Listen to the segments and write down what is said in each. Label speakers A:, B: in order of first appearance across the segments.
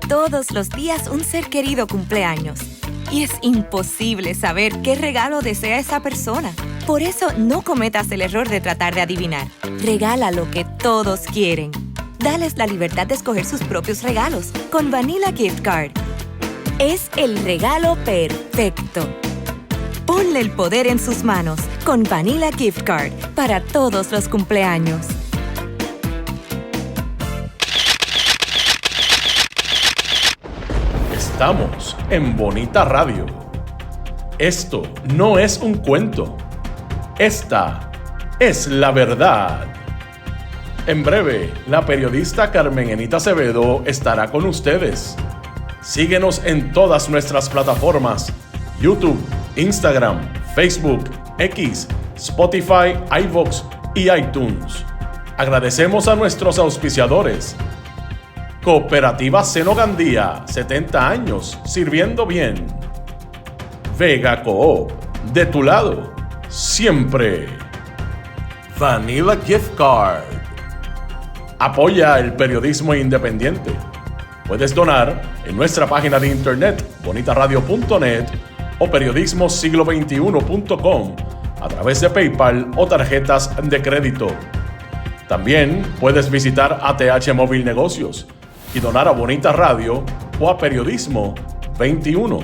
A: Todos los días un ser querido cumpleaños. Y es imposible saber qué regalo desea esa persona. Por eso no cometas el error de tratar de adivinar. Regala lo que todos quieren. Dales la libertad de escoger sus propios regalos con Vanilla Gift Card. Es el regalo perfecto. Ponle el poder en sus manos con Vanilla Gift Card para todos los cumpleaños.
B: Estamos en Bonita Radio. Esto no es un cuento. Esta es la verdad. En breve, la periodista Carmen Enita Acevedo estará con ustedes. Síguenos en todas nuestras plataformas: YouTube, Instagram, Facebook, X, Spotify, iVoox y iTunes. Agradecemos a nuestros auspiciadores. Cooperativa Seno Gandía, 70 años, sirviendo bien. Vega Coop, de tu lado, siempre. Vanilla Gift Card. Apoya el periodismo independiente. Puedes donar en nuestra página de internet bonitaradio.net o periodismosiglo21.com a través de PayPal o tarjetas de crédito. También puedes visitar ATH Móvil Negocios y donar a Bonita Radio o a Periodismo 21.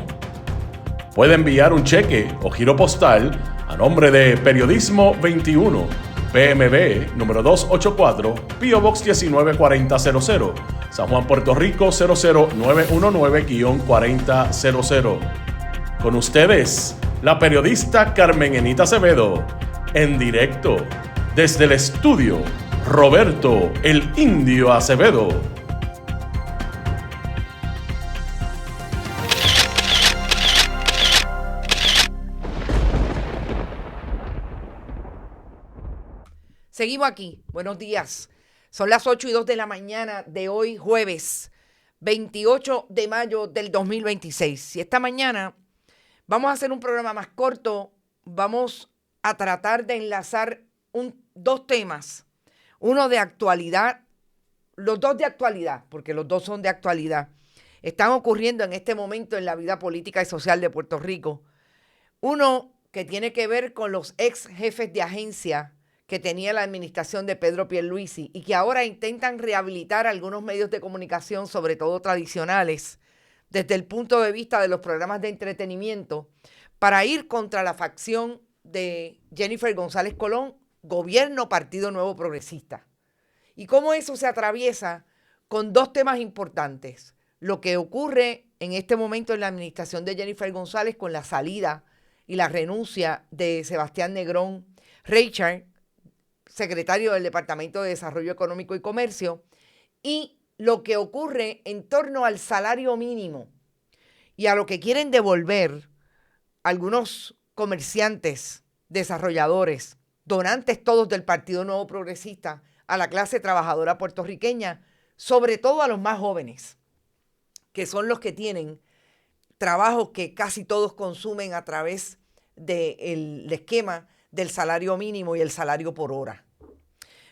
B: Puede enviar un cheque o giro postal a nombre de Periodismo 21, PMB número 284, P.O. Box 194000, San Juan, Puerto Rico 00919-4000. Con ustedes, la periodista Carmen Enita Acevedo, en directo desde el estudio Roberto el Indio Acevedo.
C: Seguimos aquí. Buenos días. Son las 8:02 de la mañana de hoy, jueves 28 de mayo del 2026. Y esta mañana vamos a hacer un programa más corto. Vamos a tratar de enlazar dos temas. Uno de actualidad, los dos de actualidad, porque los dos son de actualidad. Están ocurriendo en este momento en la vida política y social de Puerto Rico. Uno que tiene que ver con los ex jefes de agencia que tenía la administración de Pedro Pierluisi y que ahora intentan rehabilitar algunos medios de comunicación, sobre todo tradicionales, desde el punto de vista de los programas de entretenimiento, para ir contra la facción de Jennifer González Colón, gobierno Partido Nuevo Progresista. Y cómo eso se atraviesa con dos temas importantes. Lo que ocurre en este momento en la administración de Jennifer González con la salida y la renuncia de Sebastián Negrón Reichard, secretario del Departamento de Desarrollo Económico y Comercio, y lo que ocurre en torno al salario mínimo y a lo que quieren devolver algunos comerciantes, desarrolladores, donantes todos del Partido Nuevo Progresista a la clase trabajadora puertorriqueña, sobre todo a los más jóvenes, que son los que tienen trabajos que casi todos consumen a través del esquema del salario mínimo y el salario por hora.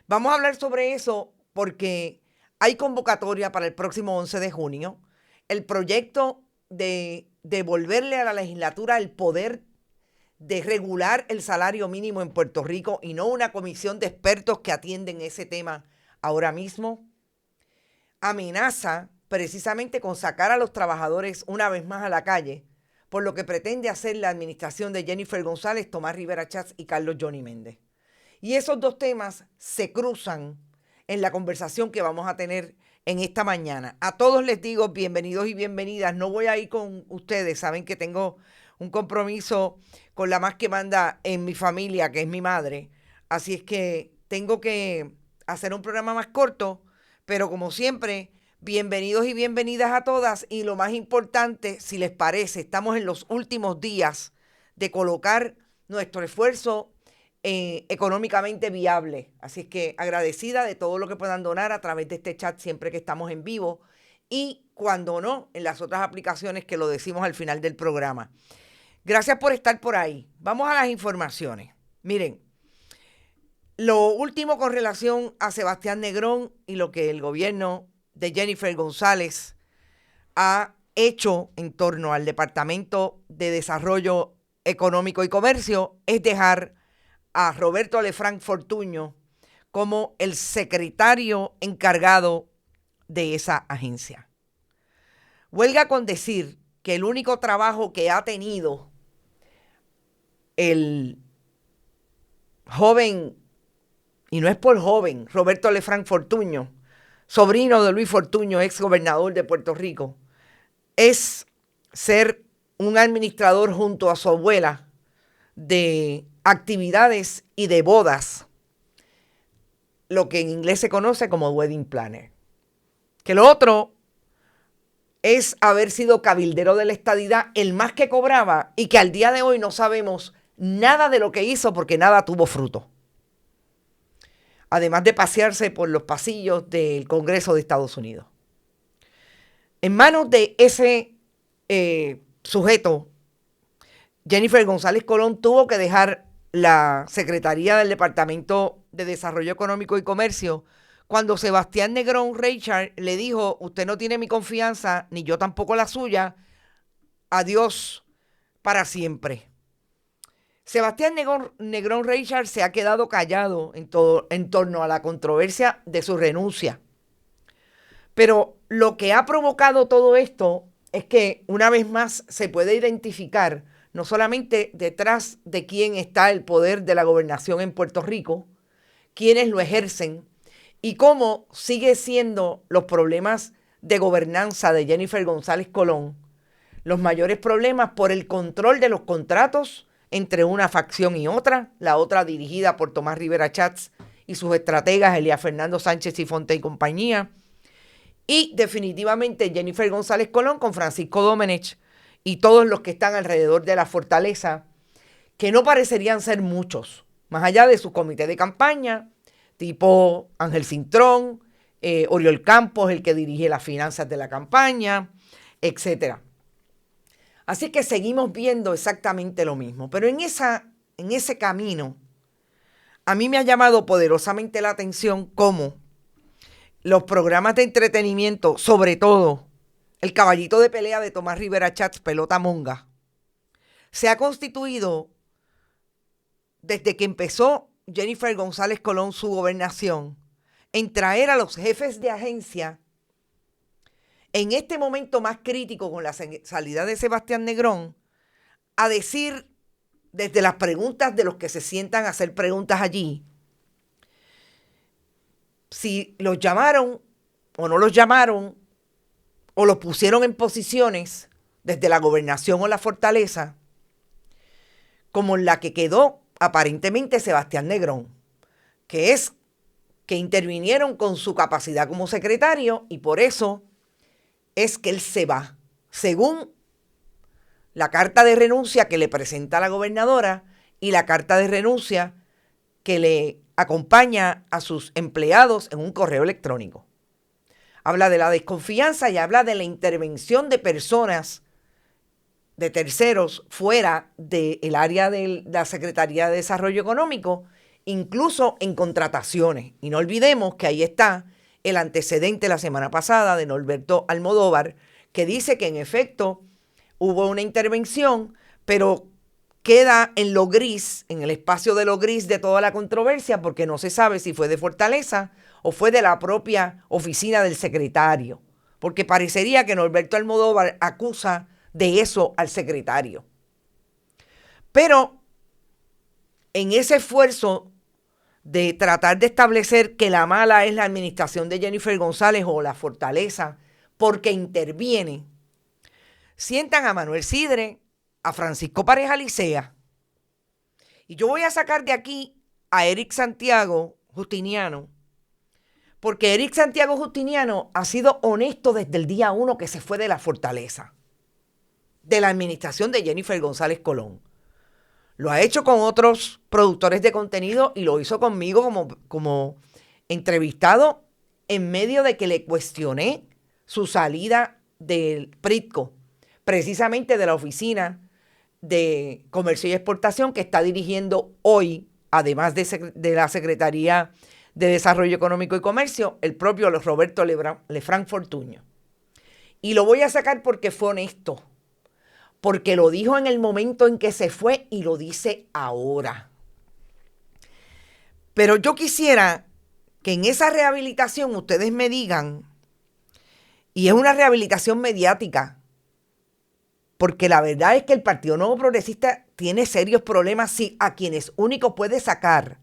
C: Vamos a hablar sobre eso porque hay convocatoria para el próximo 11 de junio. El proyecto de devolverle a la legislatura el poder de regular el salario mínimo en Puerto Rico y no una comisión de expertos que atienden ese tema ahora mismo, amenaza precisamente con sacar a los trabajadores una vez más a la calle, por lo que pretende hacer la administración de Jennifer González, Tomás Rivera Chats y Carlos Johnny Méndez. Y esos dos temas se cruzan en la conversación que vamos a tener en esta mañana. A todos les digo bienvenidos y bienvenidas. No voy a ir con ustedes, saben que tengo un compromiso con la más que manda en mi familia, que es mi madre. Así es que tengo que hacer un programa más corto, pero como siempre, bienvenidos y bienvenidas a todas. Y lo más importante, si les parece, estamos en los últimos días de colocar nuestro esfuerzo económicamente viable. Así es que agradecida de todo lo que puedan donar a través de este chat siempre que estamos en vivo y cuando no, en las otras aplicaciones que lo decimos al final del programa. Gracias por estar por ahí. Vamos a las informaciones. Miren, lo último con relación a Sebastián Negrón y lo que el gobierno de Jennifer González ha hecho en torno al Departamento de Desarrollo Económico y Comercio es dejar a Roberto Lefranc Fortuño como el secretario encargado de esa agencia. Huelga con decir que el único trabajo que ha tenido el joven, y no es por joven, Roberto Lefranc Fortuño, sobrino de Luis Fortuño, ex gobernador de Puerto Rico, es ser un administrador junto a su abuela de actividades y de bodas, lo que en inglés se conoce como wedding planner. Que lo otro es haber sido cabildero de la estadidad, el más que cobraba, y que al día de hoy no sabemos nada de lo que hizo porque nada tuvo fruto. Además de pasearse por los pasillos del Congreso de Estados Unidos. En manos de ese sujeto, Jennifer González Colón tuvo que dejar la Secretaría del Departamento de Desarrollo Económico y Comercio cuando Sebastián Negrón Reichard le dijo: usted no tiene mi confianza, ni yo tampoco la suya, adiós para siempre. Sebastián Negrón Reichard se ha quedado callado en torno a la controversia de su renuncia. Pero lo que ha provocado todo esto es que una vez más se puede identificar no solamente detrás de quién está el poder de la gobernación en Puerto Rico, quiénes lo ejercen y cómo sigue siendo los problemas de gobernanza de Jennifer González Colón los mayores problemas por el control de los contratos entre una facción y otra, la otra dirigida por Tomás Rivera Chats y sus estrategas Elías Fernando Sánchez y Fonte y compañía, y definitivamente Jennifer González Colón con Francisco Domenech y todos los que están alrededor de la fortaleza, que no parecerían ser muchos, más allá de su comité de campaña, tipo Ángel Cintrón, Oriol Campos, el que dirige las finanzas de la campaña, etcétera. Así que seguimos viendo exactamente lo mismo. Pero en ese camino, a mí me ha llamado poderosamente la atención cómo los programas de entretenimiento, sobre todo el caballito de pelea de Tomás Rivera Chats, Pelota Monga, se ha constituido desde que empezó Jennifer González Colón su gobernación en traer a los jefes de agencia en este momento más crítico con la salida de Sebastián Negrón, a decir desde las preguntas de los que se sientan a hacer preguntas allí, si los llamaron o no los llamaron, o los pusieron en posiciones desde la gobernación o la fortaleza, como la que quedó aparentemente Sebastián Negrón, que es que intervinieron con su capacidad como secretario y por eso es que él se va, según la carta de renuncia que le presenta la gobernadora y la carta de renuncia que le acompaña a sus empleados en un correo electrónico. Habla de la desconfianza y habla de la intervención de personas, de terceros, fuera del área de la Secretaría de Desarrollo Económico, incluso en contrataciones. Y no olvidemos que ahí está el antecedente la semana pasada de Norberto Almodóvar, que dice que en efecto hubo una intervención, pero queda en lo gris, en el espacio de lo gris de toda la controversia, porque no se sabe si fue de Fortaleza o fue de la propia oficina del secretario, porque parecería que Norberto Almodóvar acusa de eso al secretario. Pero en ese esfuerzo de tratar de establecer que la mala es la administración de Jennifer González o la fortaleza porque interviene, sientan a Manuel Sidre, a Francisco Pareja Licea, y yo voy a sacar de aquí a Eric Santiago Justiniano, porque Eric Santiago Justiniano ha sido honesto desde el día 1 que se fue de la fortaleza, de la administración de Jennifer González Colón. Lo ha hecho con otros productores de contenido y lo hizo conmigo como entrevistado en medio de que le cuestioné su salida del PRITCO, precisamente de la Oficina de Comercio y Exportación que está dirigiendo hoy, además de la Secretaría de Desarrollo Económico y Comercio, el propio Roberto Lefranc Fortuño. Y lo voy a sacar porque fue honesto. Porque lo dijo en el momento en que se fue y lo dice ahora. Pero yo quisiera que en esa rehabilitación ustedes me digan, y es una rehabilitación mediática, porque la verdad es que el Partido Nuevo Progresista tiene serios problemas si a quienes único puede sacar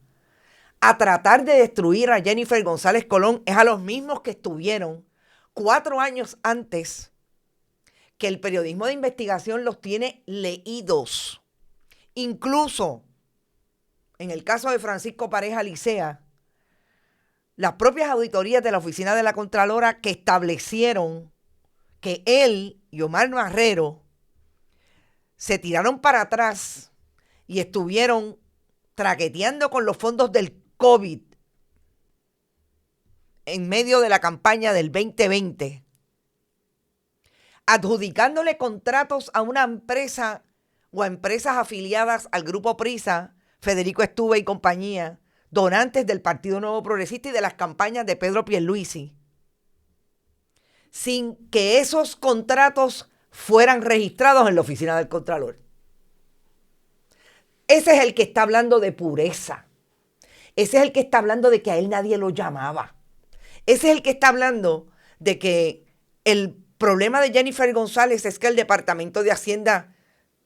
C: a tratar de destruir a Jennifer González Colón es a los mismos que estuvieron 4 años antes, que el periodismo de investigación los tiene leídos. Incluso en el caso de Francisco Pareja Licea, las propias auditorías de la Oficina de la Contralora que establecieron que él y Omar Marrero se tiraron para atrás y estuvieron traqueteando con los fondos del COVID en medio de la campaña del 2020, adjudicándole contratos a una empresa o a empresas afiliadas al Grupo Prisa, Federico Estuve y compañía, donantes del Partido Nuevo Progresista y de las campañas de Pedro Pierluisi, sin que esos contratos fueran registrados en la oficina del Contralor. Ese es el que está hablando de pureza. Ese es el que está hablando de que a él nadie lo llamaba. Ese es el que está hablando de que el problema de Jennifer González es que el Departamento de Hacienda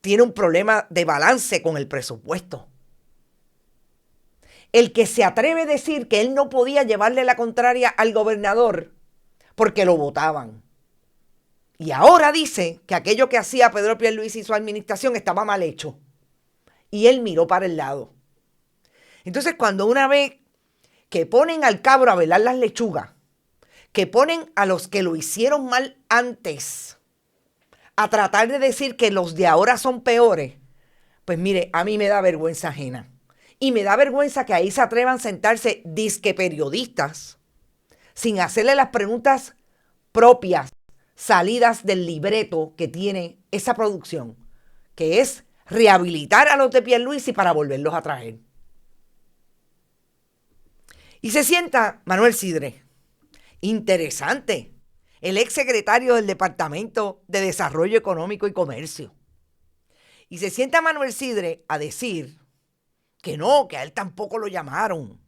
C: tiene un problema de balance con el presupuesto. El que se atreve a decir que él no podía llevarle la contraria al gobernador porque lo votaban. Y ahora dice que aquello que hacía Pedro Pierluisi y su administración estaba mal hecho. Y él miró para el lado. Entonces, cuando una vez que ponen al cabro a velar las lechugas, que ponen a los que lo hicieron mal antes a tratar de decir que los de ahora son peores, pues mire, a mí me da vergüenza ajena. Y me da vergüenza que ahí se atrevan a sentarse disque periodistas sin hacerle las preguntas propias, salidas del libreto que tiene esa producción, que es rehabilitar a los de Pierluisi para volverlos a traer. Y se sienta Manuel Sidre, interesante, el exsecretario del Departamento de Desarrollo Económico y Comercio. Y se sienta Manuel Sidre a decir que no, que a él tampoco lo llamaron.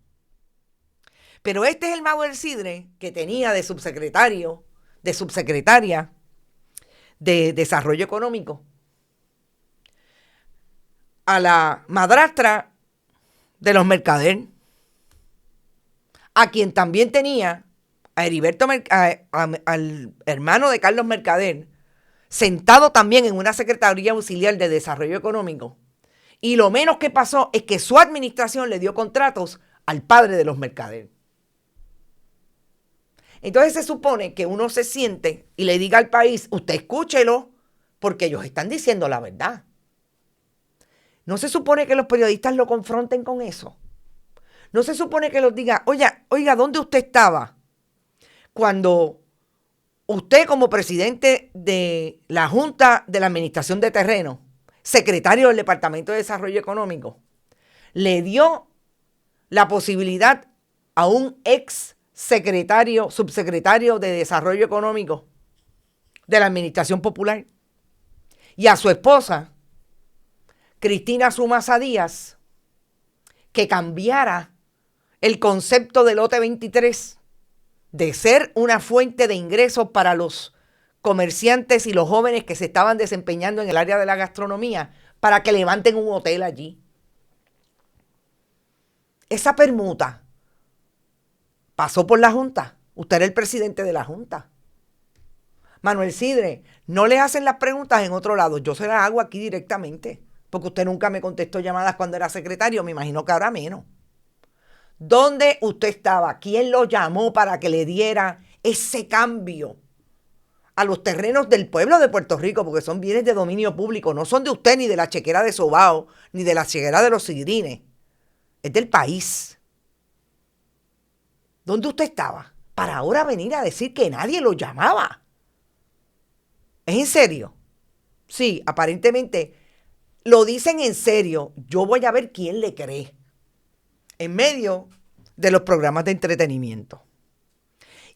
C: Pero este es el Manuel Sidre que tenía de subsecretaria de Desarrollo Económico a la madrastra de los Mercader, a quien también tenía a Heriberto al hermano de Carlos Mercader, sentado también en una secretaría auxiliar de Desarrollo Económico. Y lo menos que pasó es que su administración le dio contratos al padre de los Mercader. Entonces se supone que uno se siente y le diga al país, usted escúchelo, porque ellos están diciendo la verdad. ¿No se supone que los periodistas lo confronten con eso? ¿No se supone que los diga, oiga, ¿dónde usted estaba cuando usted como presidente de la Junta de la Administración de Terreno, secretario del Departamento de Desarrollo Económico, le dio la posibilidad a un ex subsecretario de Desarrollo Económico de la Administración Popular y a su esposa, Cristina Sumasa Díaz, que cambiara el concepto del lote 23 de ser una fuente de ingresos para los comerciantes y los jóvenes que se estaban desempeñando en el área de la gastronomía para que levanten un hotel allí? Esa permuta pasó por la Junta. Usted era el presidente de la Junta. Manuel Sidre, no le hacen las preguntas en otro lado. Yo se las hago aquí directamente, porque usted nunca me contestó llamadas cuando era secretario. Me imagino que ahora menos. ¿Dónde usted estaba? ¿Quién lo llamó para que le diera ese cambio a los terrenos del pueblo de Puerto Rico? Porque son bienes de dominio público. No son de usted, ni de la chequera de Sobao, ni de la chequera de los Sidrines. Es del país. ¿Dónde usted estaba? Para ahora venir a decir que nadie lo llamaba. ¿Es en serio? Sí, aparentemente lo dicen en serio. Yo voy a ver quién le cree en medio de los programas de entretenimiento.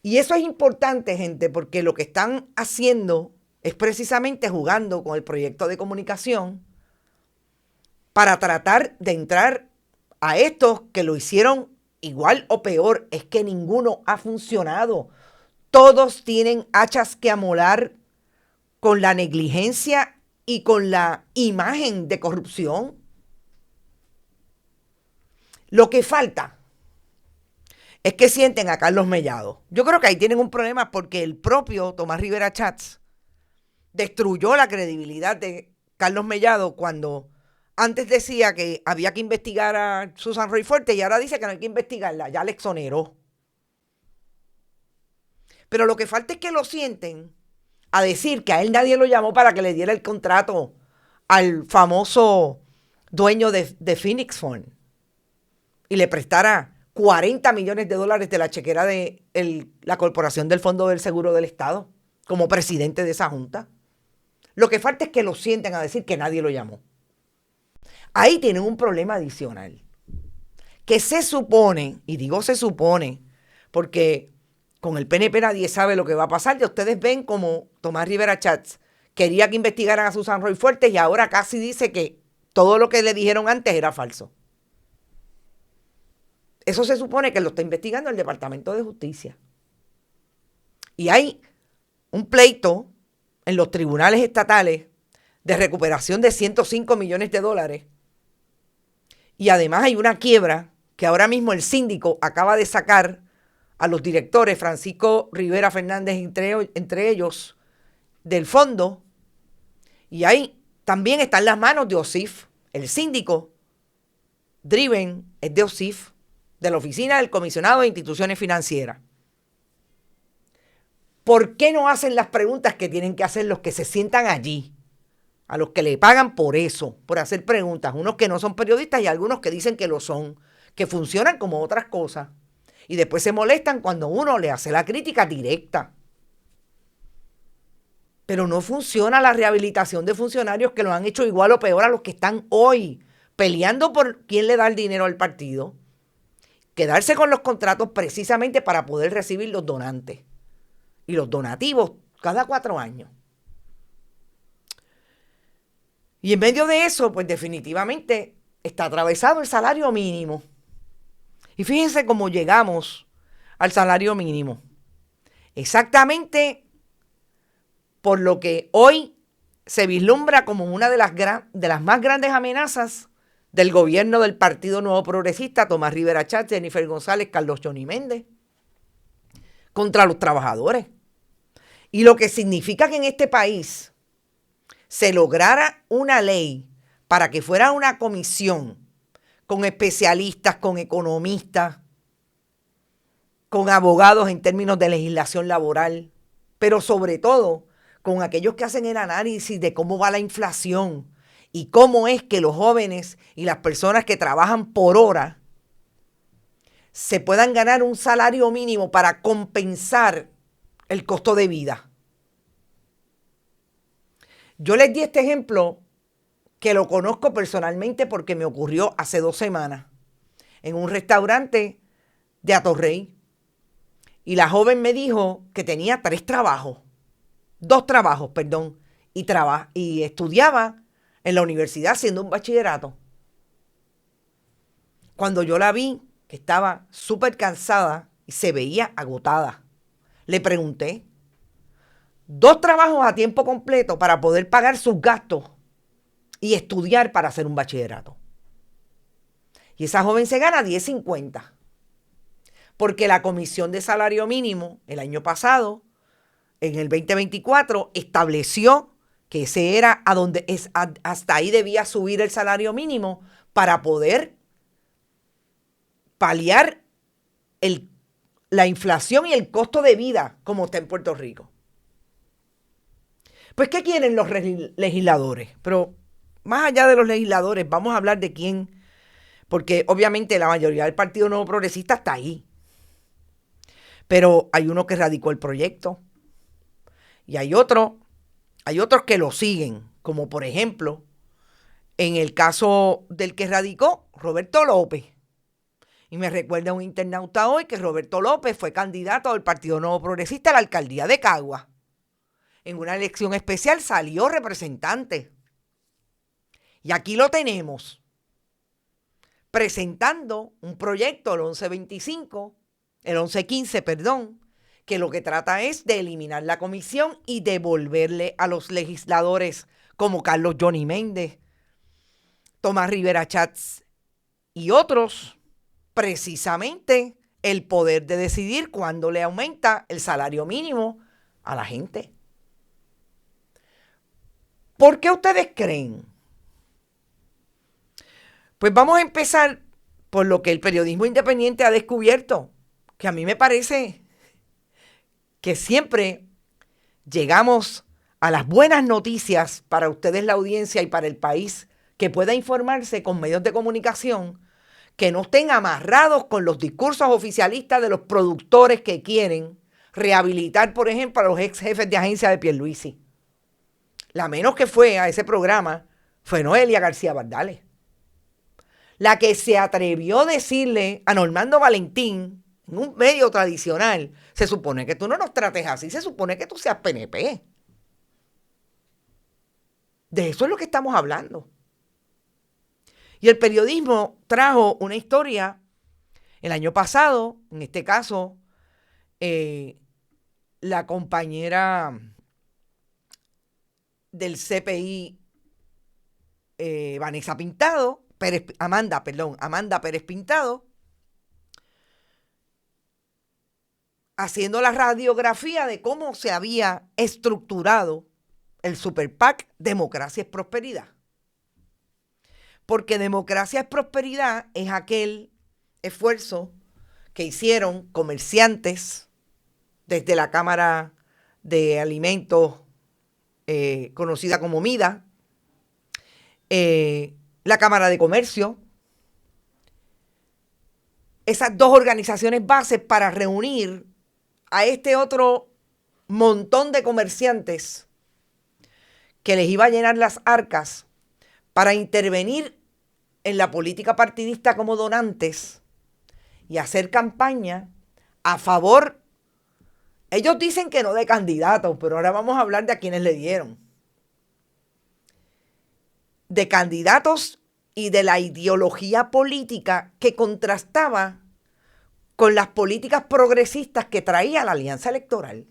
C: Y eso es importante, gente, porque lo que están haciendo es precisamente jugando con el proyecto de comunicación para tratar de entrar a estos que lo hicieron igual o peor. Es que ninguno ha funcionado. Todos tienen hachas que amolar con la negligencia y con la imagen de corrupción. Lo que falta es que sienten a Carlos Mellado. Yo creo que ahí tienen un problema porque el propio Tomás Rivera Chats destruyó la credibilidad de Carlos Mellado cuando antes decía que había que investigar a Susan Roy Fuerte y ahora dice que no hay que investigarla, ya la exoneró. Pero lo que falta es que lo sienten a decir que a él nadie lo llamó para que le diera el contrato al famoso dueño de Phoenix Fund y le prestara $40 millones de la chequera de la Corporación del Fondo del Seguro del Estado como presidente de esa junta. Lo que falta es que lo sienten a decir que nadie lo llamó. Ahí tienen un problema adicional. Que se supone, y digo se supone, porque con el PNP nadie sabe lo que va a pasar. Ya ustedes ven como Tomás Rivera Chats quería que investigaran a Susan Roy Fuertes y ahora casi dice que todo lo que le dijeron antes era falso. Eso se supone que lo está investigando el Departamento de Justicia. Y hay un pleito en los tribunales estatales de recuperación de $105 millones. Y además hay una quiebra que ahora mismo el síndico acaba de sacar a los directores, Francisco Rivera Fernández entre ellos, del fondo. Y ahí también están las manos de OSIF. El síndico Driven es de OSIF, de la Oficina del Comisionado de Instituciones Financieras. ¿Por qué no hacen las preguntas que tienen que hacer los que se sientan allí? A los que le pagan por eso, por hacer preguntas. Unos que no son periodistas y algunos que dicen que lo son, que funcionan como otras cosas. Y después se molestan cuando uno le hace la crítica directa. Pero no funciona la rehabilitación de funcionarios que lo han hecho igual o peor a los que están hoy peleando por quién le da el dinero al partido. Quedarse con los contratos precisamente para poder recibir los donantes y los donativos cada 4 años. Y en medio de eso, pues definitivamente está atravesado el salario mínimo. Y fíjense cómo llegamos al salario mínimo. Exactamente por lo que hoy se vislumbra como una de las más grandes amenazas del gobierno del Partido Nuevo Progresista, Tomás Rivera Chats, Jennifer González, Carlos Johnny Méndez, contra los trabajadores. Y lo que significa que en este país se lograra una ley para que fuera una comisión con especialistas, con economistas, con abogados en términos de legislación laboral, pero sobre todo con aquellos que hacen el análisis de cómo va la inflación y cómo es que los jóvenes y las personas que trabajan por hora se puedan ganar un salario mínimo para compensar el costo de vida. Yo les di este ejemplo que lo conozco personalmente porque me ocurrió hace 2 semanas en un restaurante de Atorrey. Y la joven me dijo que tenía 2 trabajos, y estudiaba en la universidad haciendo un bachillerato. Cuando yo la vi, que estaba súper cansada y se veía agotada, le pregunté, 2 trabajos a tiempo completo para poder pagar sus gastos y estudiar para hacer un bachillerato. Y esa joven se gana $10.50. Porque la Comisión de Salario Mínimo el año pasado, en el 2024, estableció que ese era hasta ahí debía subir el salario mínimo para poder paliar la inflación y el costo de vida como está en Puerto Rico. Pues, ¿qué quieren los legisladores? Pero más allá de los legisladores, vamos a hablar de quién, porque obviamente la mayoría del Partido Nuevo Progresista está ahí. Pero hay uno que radicó el proyecto y hay otros que lo siguen, como por ejemplo, en el caso del que radicó, Roberto López. Y me recuerda un internauta hoy que Roberto López fue candidato del Partido Nuevo Progresista a la alcaldía de Cagua. En una elección especial salió representante. Y aquí lo tenemos, presentando un proyecto, el 1115, que lo que trata es de eliminar la comisión y devolverle a los legisladores como Carlos Johnny Méndez, Tomás Rivera Chats y otros, precisamente el poder de decidir cuándo le aumenta el salario mínimo a la gente. ¿Por qué ustedes creen? Pues vamos a empezar por lo que el periodismo independiente ha descubierto, que a mí me parece que siempre llegamos a las buenas noticias para ustedes, la audiencia, y para el país, que pueda informarse con medios de comunicación que no estén amarrados con los discursos oficialistas de los productores que quieren rehabilitar, por ejemplo, a los ex jefes de agencia de Pierluisi. La menos que fue a ese programa fue Noelia García Bardales, la que se atrevió a decirle a Normando Valentín, en un medio tradicional, se supone que tú no nos trates así, se supone que tú seas PNP. De eso es lo que estamos hablando. Y el periodismo trajo una historia el año pasado, en este caso, la compañera del CPI, Amanda Pérez Pintado, haciendo la radiografía de cómo se había estructurado el Super PAC Democracia es Prosperidad. Porque Democracia es Prosperidad es aquel esfuerzo que hicieron comerciantes desde la Cámara de Alimentos, conocida como MIDA, la Cámara de Comercio, esas dos organizaciones bases para reunir a este otro montón de comerciantes que les iba a llenar las arcas para intervenir en la política partidista como donantes y hacer campaña a favor. Ellos dicen que no de candidatos, pero ahora vamos a hablar de a quienes le dieron. De candidatos y de la ideología política que contrastaba con las políticas progresistas que traía la alianza electoral.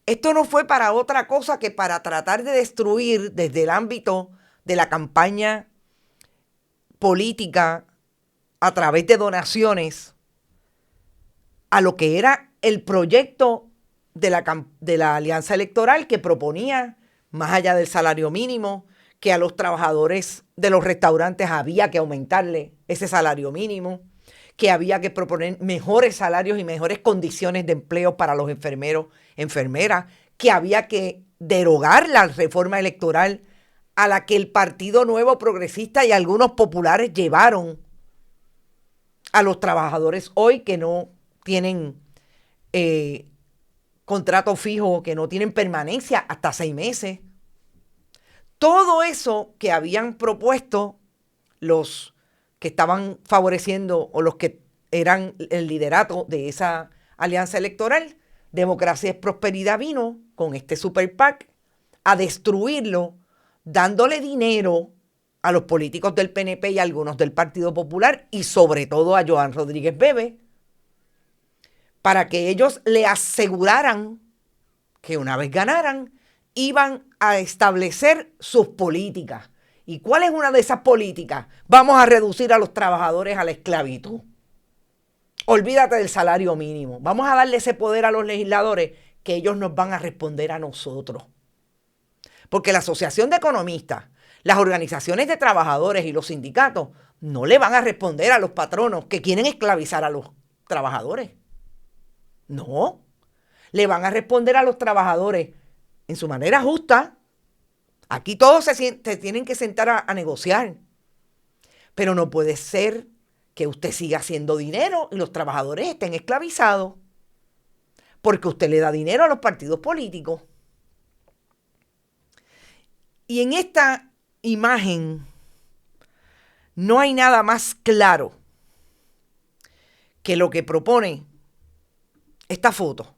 C: Esto no fue para otra cosa que para tratar de destruir desde el ámbito de la campaña política a través de donaciones a lo que era el proyecto de la alianza electoral, que proponía, más allá del salario mínimo, que a los trabajadores de los restaurantes había que aumentarle ese salario mínimo, que había que proponer mejores salarios y mejores condiciones de empleo para los enfermeros, enfermeras, que había que derogar la reforma electoral a la que el Partido Nuevo Progresista y algunos populares llevaron a los trabajadores hoy que no tienen contrato fijo, que no tienen permanencia hasta 6 meses. Todo eso que habían propuesto los que estaban favoreciendo o los que eran el liderato de esa alianza electoral, Democracia es Prosperidad vino con este Super PAC a destruirlo, dándole dinero a los políticos del PNP y a algunos del Partido Popular y sobre todo a Joan Rodríguez Bebe, para que ellos le aseguraran que una vez ganaran, iban a establecer sus políticas. ¿Y cuál es una de esas políticas? Vamos a reducir a los trabajadores a la esclavitud. Olvídate del salario mínimo. Vamos a darle ese poder a los legisladores que ellos nos van a responder a nosotros. Porque la Asociación de Economistas, las organizaciones de trabajadores y los sindicatos no le van a responder a los patronos que quieren esclavizar a los trabajadores. No. Le van a responder a los trabajadores en su manera justa. Aquí todos se tienen que sentar a negociar. Pero no puede ser que usted siga haciendo dinero y los trabajadores estén esclavizados. Porque usted le da dinero a los partidos políticos. Y en esta imagen no hay nada más claro que lo que propone esta foto,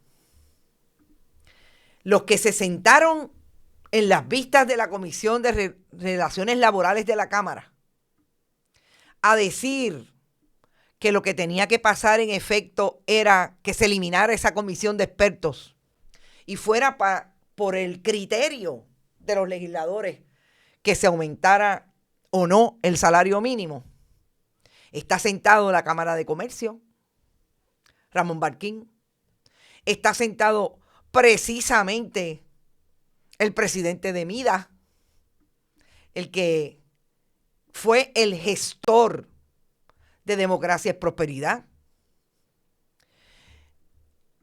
C: los que se sentaron en las vistas de la Comisión de Relaciones Laborales de la Cámara a decir que lo que tenía que pasar en efecto era que se eliminara esa comisión de expertos y fuera por el criterio de los legisladores que se aumentara o no el salario mínimo. Está sentado en la Cámara de Comercio, Ramón Barquín. Está sentado precisamente el presidente de MIDA, el que fue el gestor de Democracia y Prosperidad.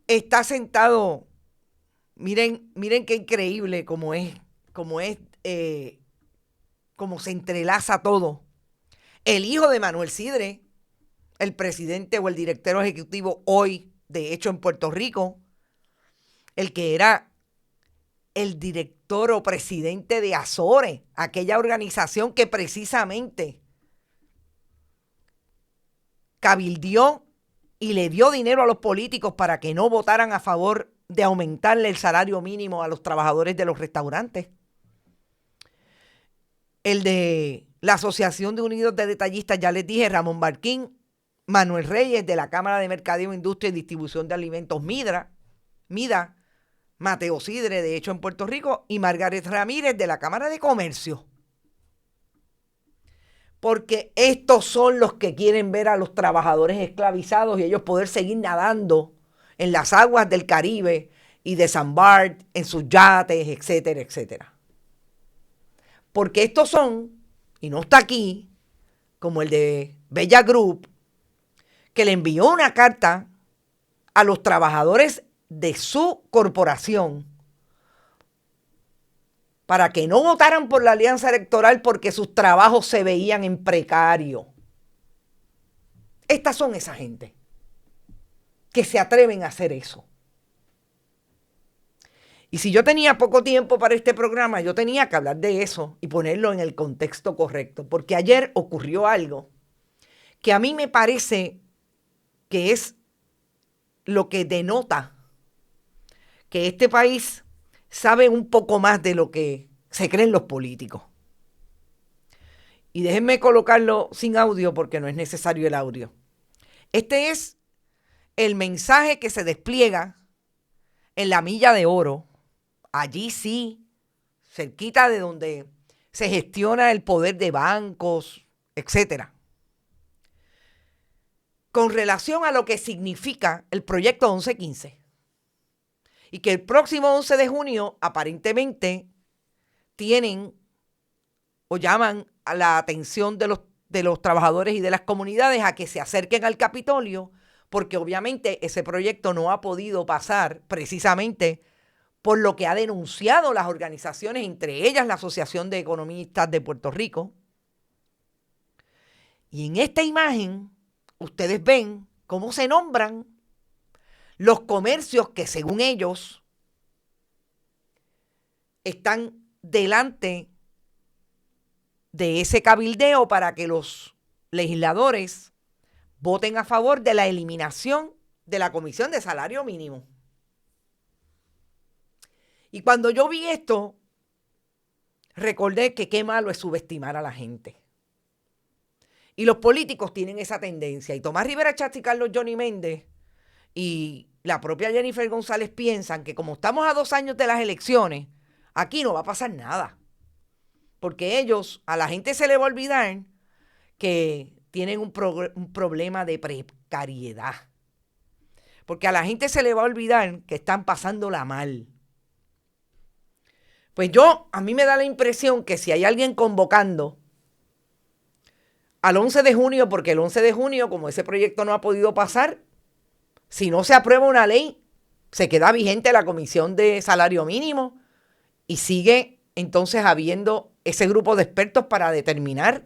C: Está sentado, miren qué increíble cómo se entrelaza todo. El hijo de Manuel Sidre, el presidente o el director ejecutivo hoy, de hecho en Puerto Rico, el que era el director o presidente de Azores, aquella organización que precisamente cabildió y le dio dinero a los políticos para que no votaran a favor de aumentarle el salario mínimo a los trabajadores de los restaurantes. El de la Asociación de Unidos de Detallistas, ya les dije, Ramón Barquín, Manuel Reyes de la Cámara de Mercadeo, Industria y Distribución de Alimentos, MIDA, Mateo Sidre, de hecho en Puerto Rico, y Margaret Ramírez de la Cámara de Comercio. Porque estos son los que quieren ver a los trabajadores esclavizados y ellos poder seguir nadando en las aguas del Caribe y de San Bart, en sus yates, etcétera, etcétera. Porque estos son, y no está aquí, como el de Bella Group, que le envió una carta a los trabajadores de su corporación para que no votaran por la alianza electoral porque sus trabajos se veían en precario. Estas son esa gente que se atreven a hacer eso. Y si yo tenía poco tiempo para este programa, yo tenía que hablar de eso y ponerlo en el contexto correcto, porque ayer ocurrió algo que a mí me parece que es lo que denota que este país sabe un poco más de lo que se creen los políticos. Y déjenme colocarlo sin audio porque no es necesario el audio. Este es el mensaje que se despliega en la Milla de Oro, allí sí, cerquita de donde se gestiona el poder de bancos, etcétera, con relación a lo que significa el proyecto 1115. Y que el próximo 11 de junio aparentemente tienen o llaman a la atención de los trabajadores y de las comunidades a que se acerquen al Capitolio, porque obviamente ese proyecto no ha podido pasar precisamente por lo que ha denunciado las organizaciones, entre ellas la Asociación de Economistas de Puerto Rico. Y en esta imagen ustedes ven cómo se nombran los comercios que según ellos están delante de ese cabildeo para que los legisladores voten a favor de la eliminación de la Comisión de Salario Mínimo. Y cuando yo vi esto, recordé que qué malo es subestimar a la gente. Y los políticos tienen esa tendencia. Y Tomás Rivera Chatz y Carlos Johnny Méndez y la propia Jennifer González piensan que como estamos a 2 años de las elecciones, aquí no va a pasar nada. Porque a la gente se le va a olvidar que tienen un problema de precariedad. Porque a la gente se le va a olvidar que están pasándola mal. Pues a mí me da la impresión que si hay alguien convocando al 11 de junio, porque el 11 de junio, como ese proyecto no ha podido pasar, si no se aprueba una ley, se queda vigente la Comisión de Salario Mínimo y sigue entonces habiendo ese grupo de expertos para determinar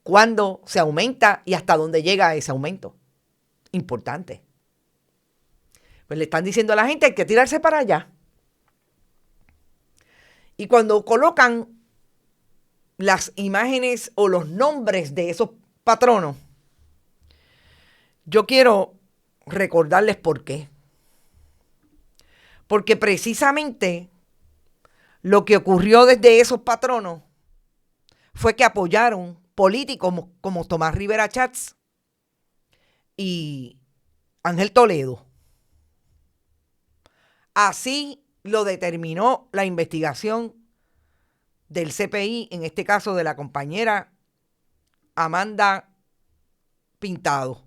C: cuándo se aumenta y hasta dónde llega ese aumento. Importante. Pues le están diciendo a la gente, hay que tirarse para allá. Y cuando colocan las imágenes o los nombres de esos patronos, Yo quiero recordarles por qué. Porque precisamente lo que ocurrió desde esos patronos fue que apoyaron políticos como Tomás Rivera Chats y Ángel Toledo. Así lo determinó la investigación del CPI, en este caso de la compañera Amanda Pintado.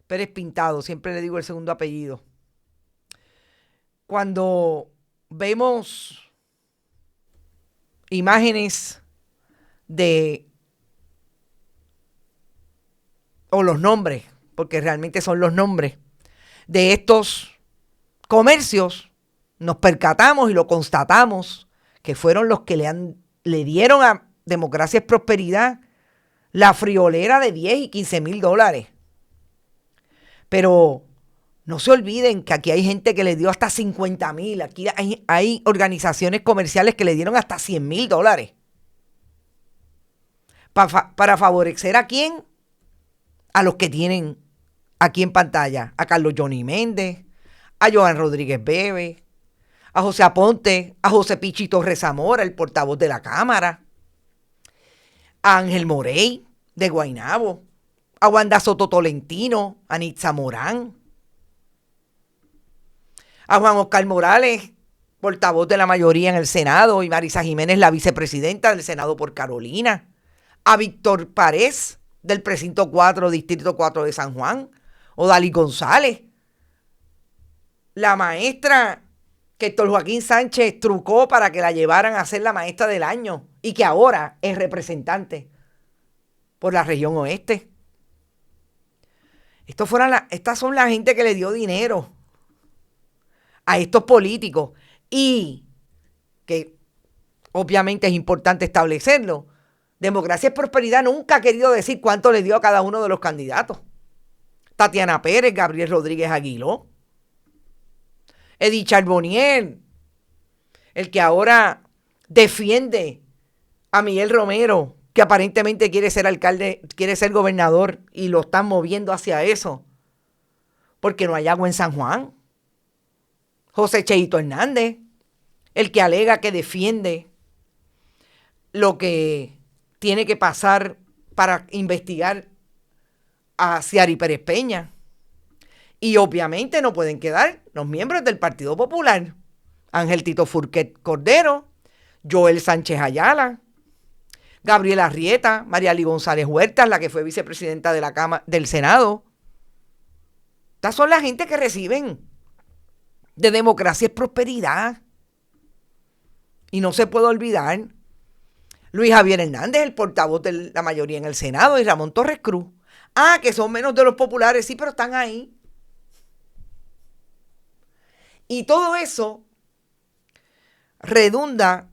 C: Pérez Pintado, siempre le digo el segundo apellido. Cuando vemos imágenes o los nombres, porque realmente son los nombres, de estos comercios, nos percatamos y lo constatamos que fueron los que le dieron a Democracia es Prosperidad la friolera de 10 y 15 mil dólares. Pero no se olviden que aquí hay gente que le dio hasta 50 mil. Aquí hay organizaciones comerciales que le dieron hasta 100 mil dólares. ¿Para favorecer a quién? A los que tienen aquí en pantalla. A Carlos Johnny Méndez, a Joan Rodríguez Bebe, a José Aponte, a José Pichito Rezamora, el portavoz de la Cámara, a Ángel Morey de Guaynabo, a Wanda Soto Tolentino, a Nitza Morán, a Juan Oscar Morales, portavoz de la mayoría en el Senado, y Marisa Jiménez, la vicepresidenta del Senado por Carolina, a Víctor Párez, del precinto 4, distrito 4 de San Juan, o Dalí González, la maestra que Héctor Joaquín Sánchez trucó para que la llevaran a ser la maestra del año y que ahora es representante por la región oeste. Estas son la gente que le dio dinero a estos políticos y que obviamente es importante establecerlo. Democracia es Prosperidad nunca ha querido decir cuánto le dio a cada uno de los candidatos. Tatiana Pérez, Gabriel Rodríguez Aguiló, Edith Charbonnier, el que ahora defiende a Miguel Romero, que aparentemente quiere ser alcalde, quiere ser gobernador y lo están moviendo hacia eso, porque no hay agua en San Juan. José Cheito Hernández, el que alega que defiende lo que tiene que pasar para investigar a Ciari Pérez Peña. Y obviamente no pueden quedar los miembros del Partido Popular. Ángel Tito Furquet Cordero, Joel Sánchez Ayala, Gabriela Arrieta, Mariali González Huertas, la que fue vicepresidenta de la Cámara del Senado. Estas son la gente que reciben de Democracia es Prosperidad. Y no se puede olvidar Luis Javier Hernández, el portavoz de la mayoría en el Senado, y Ramón Torres Cruz. Ah, que son menos de los populares, sí, pero están ahí. Y todo eso redunda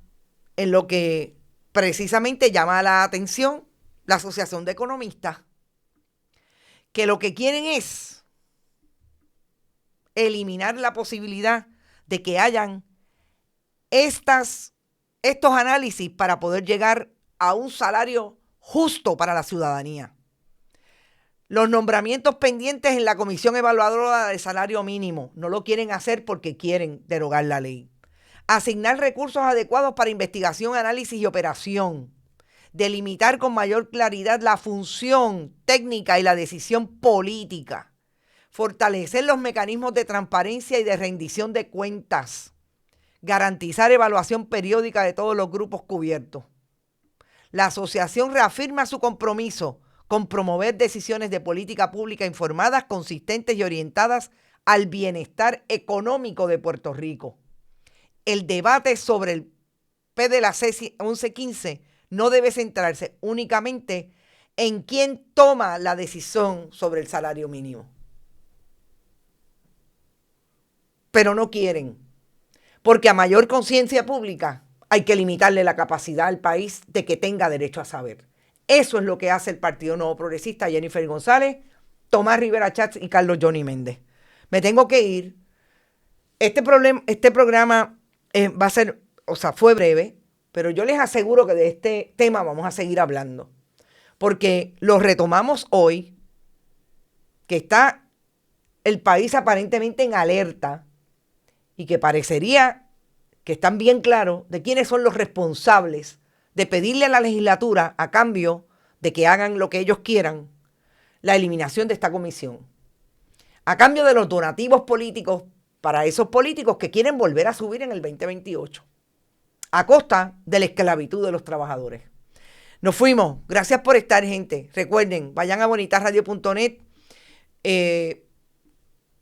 C: en lo que precisamente llama la atención la Asociación de Economistas, que lo que quieren es eliminar la posibilidad de que hayan estos análisis para poder llegar a un salario justo para la ciudadanía. Los nombramientos pendientes en la Comisión Evaluadora de Salario Mínimo no lo quieren hacer porque quieren derogar la ley. Asignar recursos adecuados para investigación, análisis y operación. Delimitar con mayor claridad la función técnica y la decisión política. Fortalecer los mecanismos de transparencia y de rendición de cuentas. Garantizar evaluación periódica de todos los grupos cubiertos. La asociación reafirma su compromiso con promover decisiones de política pública informadas, consistentes y orientadas al bienestar económico de Puerto Rico. El debate sobre el PDLAC 1115 no debe centrarse únicamente en quién toma la decisión sobre el salario mínimo. Pero no quieren, porque a mayor conciencia pública hay que limitarle la capacidad al país de que tenga derecho a saber. Eso es lo que hace el Partido Nuevo Progresista, Jennifer González, Tomás Rivera Chats y Carlos Johnny Méndez. Me tengo que ir. Este programa va a ser, fue breve, pero yo les aseguro que de este tema vamos a seguir hablando. porque lo retomamos hoy, que está el país aparentemente en alerta y que parecería que están bien claros de quiénes son los responsables de pedirle a la legislatura, a cambio de que hagan lo que ellos quieran, la eliminación de esta comisión. A cambio de los donativos políticos para esos políticos que quieren volver a subir en el 2028, a costa de la esclavitud de los trabajadores. Nos fuimos. Gracias por estar, gente. Recuerden, vayan a bonitasradio.net,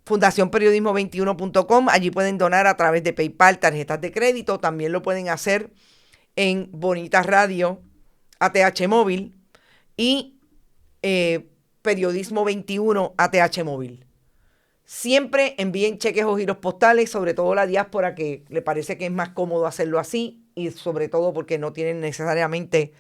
C: fundacionperiodismo21.com. Allí pueden donar a través de PayPal, tarjetas de crédito. También lo pueden hacer en Bonitas Radio, ATH Móvil y Periodismo 21 ATH Móvil. Siempre envíen cheques o giros postales, sobre todo la diáspora, que le parece que es más cómodo hacerlo así, y sobre todo porque no tienen necesariamente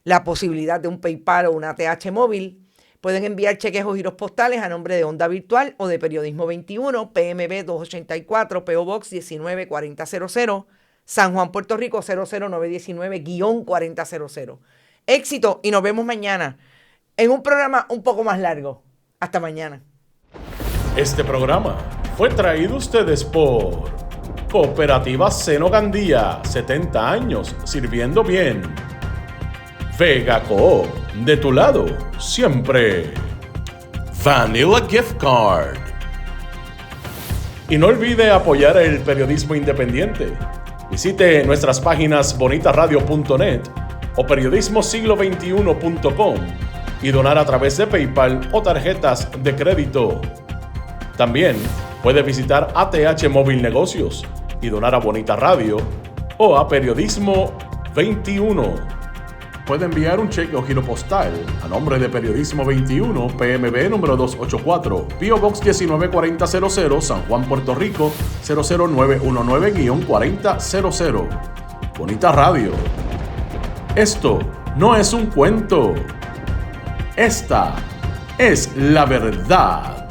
C: la posibilidad de un PayPal o una ATH Móvil. Pueden enviar cheques o giros postales a nombre de Onda Virtual o de Periodismo 21, PMB 284, PO Box 194000, San Juan, Puerto Rico 00919-4000. Éxito y nos vemos mañana en un programa un poco más largo. Hasta mañana.
B: Este programa fue traído a ustedes por Cooperativa Seno Gandía, 70 años sirviendo bien. Vega Coop, de tu lado, siempre. Vanilla Gift Card. Y no olvide apoyar el periodismo independiente. Visite nuestras páginas bonitasradio.net o periodismosiglo21.com y donar a través de PayPal o tarjetas de crédito. También puede visitar ATH Móvil Negocios y donar a Bonita Radio o a Periodismo 21. Puede enviar un cheque o giro postal a nombre de Periodismo 21, PMB número 284, PO Box 194000, San Juan, Puerto Rico 00919-4000. Bonita Radio. Esto no es un cuento. Esta es la verdad.